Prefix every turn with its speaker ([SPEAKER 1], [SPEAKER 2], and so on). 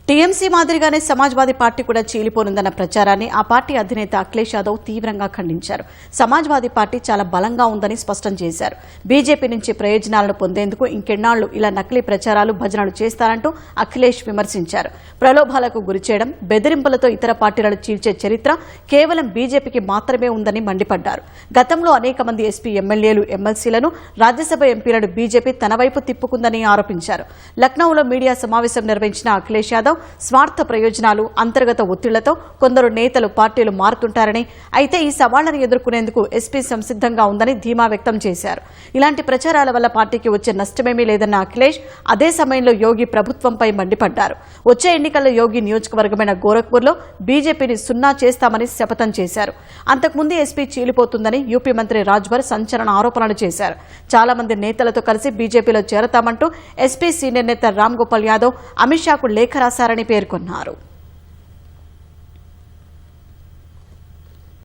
[SPEAKER 1] TMC మాదిరిగానే Samajwadi party కూడా చీలిపోనుందన్న ప్రచారాన్ని ఆ పార్టీ అధినేత అఖిలేష్ యాదవ్ తీవ్రంగా ఖండించారు. సమాజ్వాదీ పార్టీ చాలా బలంగా ఉందని స్పష్టం చేశారు. బీజేపీ నుంచి ప్రయోజనాలను పొందేందుకు ఇంకెన్నాళ్లు ఇలా నకిలీ ప్రచారాలు భజనలు చేస్తారంటూ అఖిలేష్ విమర్శించారు. ప్రలోభాలకు గురిచేయడం, బెదిరింపులతో ఇతర పార్టీలను చీల్చే చరిత్ర కేవలం బీజేపీకి మాత్రమే ఉందని మండిపడ్డారు. గతంలో అనేక మంది ఎస్పీ ఎమ్మెల్యేలు, ఎమ్మెల్సీలను, రాజ్యసభ ఎంపీలను బీజేపీ తన వైపు తిప్పుకుందని ఆరోపించారు. లక్నోలో మీడియా సమావేశం నిర్వహించిన అఖిలేష్ యాదవ్ స్వార్థ ప్రయోజనాలు, అంతర్గత ఒత్తిళ్లతో కొందరు నేతలు, పార్టీలు మారుతుంటారని, అయితే ఈ సవాళ్లను ఎదుర్కొనేందుకు ఎస్పీ సంసిద్ధంగా ఉందని ధీమా వ్యక్తం చేశారు. ఇలాంటి ప్రచారాల వల్ల పార్టీకి వచ్చే నష్టమేమీ లేదన్న అఖిలేష్ అదే సమయంలో యోగి ప్రభుత్వంపై మండిపడ్డారు. వచ్చే ఎన్నికల్లో యోగి నియోజకవర్గమైన గోరఖ్పూర్లో బీజేపీని సున్నా చేస్తామని శపథం చేశారు. అంతకుముందు ఎస్పీ చీలిపోతుందని యూపీ మంత్రి రాజ్భర్ సంచలన ఆరోపణలు చేశారు. చాలా మంది నేతలతో కలిసి బీజేపీలో చేరతామంటూ ఎస్పీ సీనియర్ నేత రామ్ గోపాల్ యాదవ్ అమిత్ షాకు లేఖ రాశారని పేర్కొన్నారు.